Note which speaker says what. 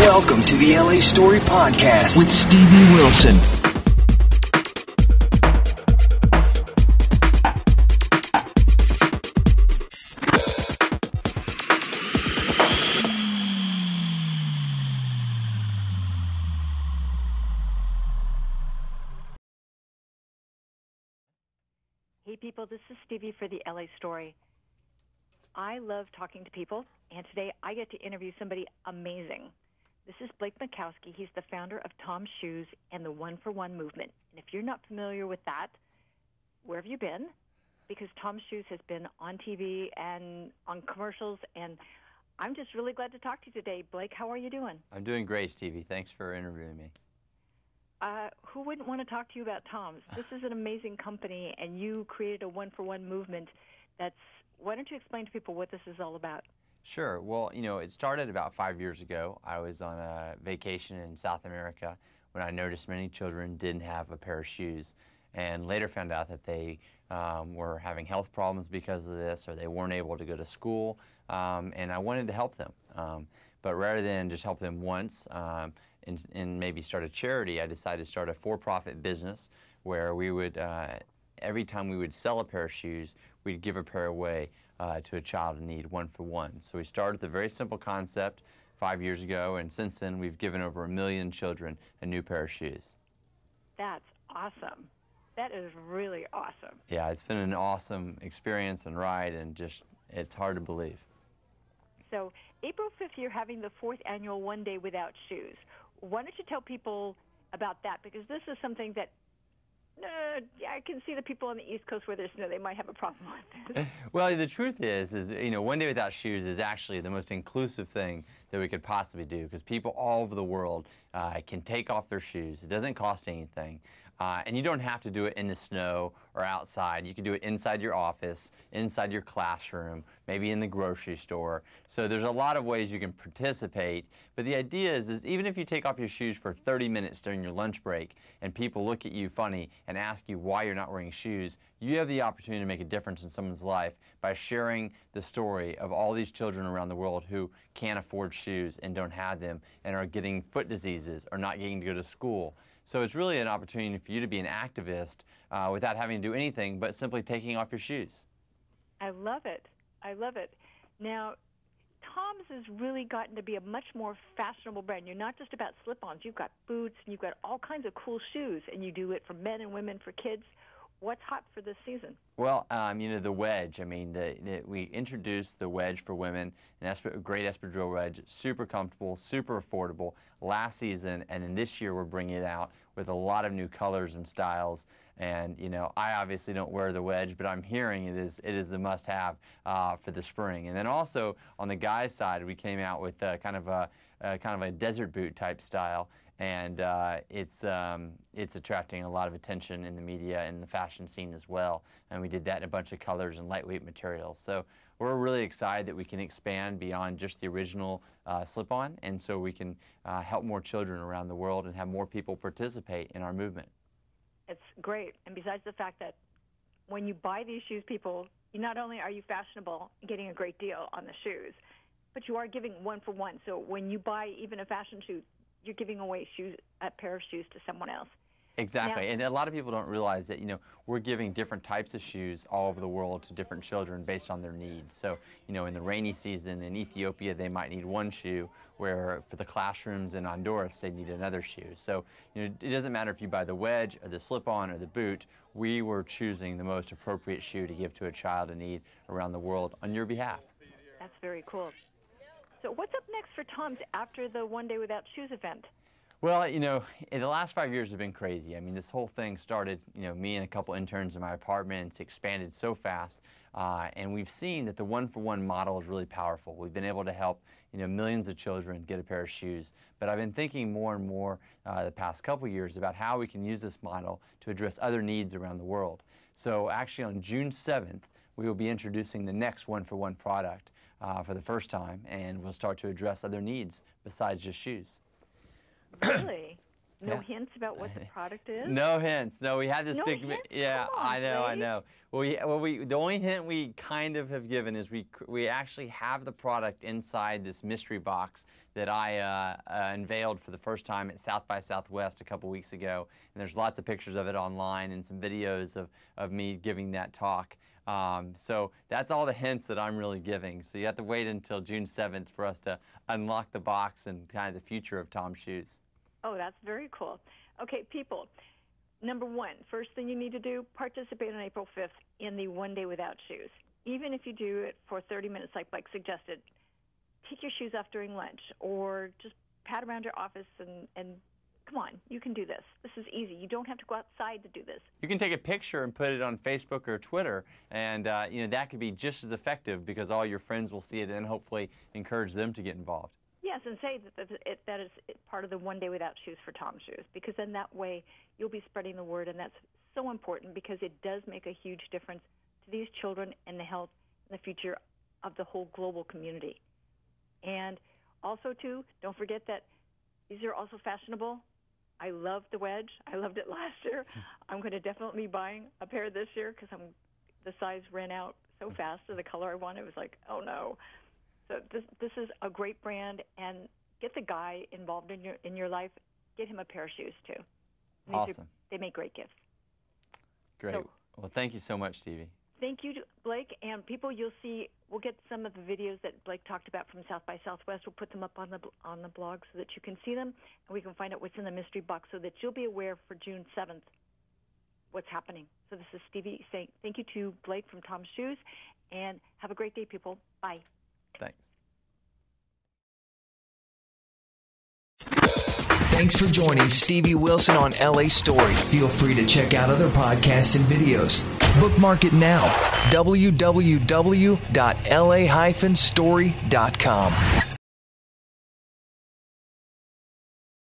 Speaker 1: Welcome to the LA Story Podcast with Stevie Wilson.
Speaker 2: Hey people, this is Stevie for the LA Story. I love talking to people, and today I get to interview somebody amazing. This is Mycoskie. He's the founder of Tom's Shoes and the one-for-one movement. And if you're not familiar with that, where have you been? Because Tom's Shoes has been on TV and on commercials, and I'm just really glad to talk to you today. Blake, how are you doing?
Speaker 3: I'm doing great, Stevie. Thanks for interviewing me.
Speaker 2: Who wouldn't want to talk to you about Tom's? This is an amazing company, and you created a one-for-one movement that's... Why don't you explain to people what this is all about?
Speaker 3: Sure. Well, you know, it started about 5 years ago. I was on a vacation in South America when I noticed many children didn't have a pair of shoes, and later found out that they were having health problems because of this, or they weren't able to go to school, and I wanted to help them. But rather than just help them once and maybe start a charity, I decided to start a for-profit business where we would, every time we would sell a pair of shoes, we'd give a pair away to a child in need, one for one. So we started with a very simple concept 5 years ago, and since then we've given over 1 million children a new pair of shoes.
Speaker 2: That's awesome. That is really awesome.
Speaker 3: Yeah, it's been an awesome experience and ride, and just, it's hard to believe.
Speaker 2: So April 5th, you're having the 4th annual One Day Without Shoes. Why don't you tell people about that? Because this is something that I can see the people on the East Coast where there's snow, they might have a problem with this.
Speaker 3: Well, the truth is, you know, One Day Without Shoes is actually the most inclusive thing that we could possibly do, because people all over the world can take off their shoes. It doesn't cost anything. And you don't have to do it in the snow or outside. You can do it inside your office, inside your classroom, maybe in the grocery store. So there's a lot of ways you can participate. But the idea is even if you take off your shoes for 30 minutes during your lunch break and people look at you funny and ask you why you're not wearing shoes, you have the opportunity to make a difference in someone's life by sharing the story of all these children around the world who can't afford shoes and don't have them and are getting foot diseases or not getting to go to school. So it's really an opportunity for you to be an activist without having to do anything but simply taking off your shoes.
Speaker 2: I love it. I love it. Now, Tom's has really gotten to be a much more fashionable brand. You're not just about slip-ons. You've got boots, and you've got all kinds of cool shoes, and you do it for men and women, for kids. What's hot for this season? Well,
Speaker 3: you know, the wedge. I mean, we introduced the wedge for women, a great espadrille wedge, super comfortable, super affordable last season, and then this year we're bringing it out with a lot of new colors and styles. And you know, I obviously don't wear the wedge, but I'm hearing it is the must-have for the spring. And then also on the guys' side, we came out with kind of a desert boot type style. And it's attracting a lot of attention in the media and the fashion scene as well. And we did that in a bunch of colors and lightweight materials. So we're really excited that we can expand beyond just the original slip-on, and so we can help more children around the world and have more people participate in our movement.
Speaker 2: It's great. And besides the fact that when you buy these shoes, people, not only are you fashionable and getting a great deal on the shoes, but you are giving one for one. So when you buy even a fashion shoe, you're giving away a pair of shoes to someone else.
Speaker 3: Exactly, and a lot of people don't realize that, you know, we're giving different types of shoes all over the world to different children based on their needs. So, you know, in the rainy season in Ethiopia, they might need one shoe, where for the classrooms in Honduras, they need another shoe. So, you know, it doesn't matter if you buy the wedge or the slip-on or the boot, we were choosing the most appropriate shoe to give to a child in need around the world on your behalf.
Speaker 2: That's very cool. So what's up next for Tom's after the One Day Without Shoes event?
Speaker 3: Well, you know, in the last 5 years have been crazy. I mean, this whole thing started, you know, me and a couple interns in my apartment, and it's expanded so fast. And we've seen that the one-for-one model is really powerful. We've been able to help, you know, millions of children get a pair of shoes. But I've been thinking more and more the past couple years about how we can use this model to address other needs around the world. So actually on June 7th, we will be introducing the next one-for-one product for the first time, and we'll start to address other needs besides just shoes.
Speaker 2: Really? No hints about what the product is?
Speaker 3: No hints. No, we had this
Speaker 2: No
Speaker 3: big.
Speaker 2: hints?
Speaker 3: Yeah,
Speaker 2: Come on,
Speaker 3: I
Speaker 2: Blake.
Speaker 3: know. The only hint we kind of have given is we actually have the product inside this mystery box that I unveiled for the first time at South by Southwest a couple weeks ago, and there's lots of pictures of it online and some videos of me giving that talk. So that's all the hints that I'm really giving. So you have to wait until June 7th for us to unlock the box and kind of the future of Tom's Shoes.
Speaker 2: Oh, that's very cool. Okay, people, number one, first thing you need to do, participate on April 5th in the One Day Without Shoes. Even if you do it for 30 minutes like Blake suggested, take your shoes off during lunch or just pat around your office and come on, you can do this. This is easy. You don't have to go outside to do this.
Speaker 3: You can take a picture and put it on Facebook or Twitter, and that could be just as effective because all your friends will see it and hopefully encourage them to get involved.
Speaker 2: Yes, and say that is part of the One Day Without Shoes for Tom's Shoes, because then that way you'll be spreading the word, and that's so important because it does make a huge difference to these children and the health and the future of the whole global community. And also, too, don't forget that these are also fashionable. I love the wedge. I loved it last year. I'm going to definitely be buying a pair this year because the size ran out so fast of the color I wanted. It was like, oh, no. So this is a great brand, and get the guy involved in your life. Get him a pair of shoes too.
Speaker 3: Awesome.
Speaker 2: They make great gifts.
Speaker 3: Great.
Speaker 2: So,
Speaker 3: well, thank you so much, Stevie.
Speaker 2: Thank you, Blake. And people, you'll see. We'll get some of the videos that Blake talked about from South by Southwest. We'll put them up on the blog so that you can see them, and we can find out what's in the mystery box so that you'll be aware for June 7th what's happening. So this is Stevie saying thank you to Blake from Tom's Shoes, and have a great day, people. Bye.
Speaker 3: Thanks.
Speaker 1: Thanks for joining Stevie Wilson on LA Story. Feel free to check out other podcasts and videos. Bookmark it now. www.la-story.com.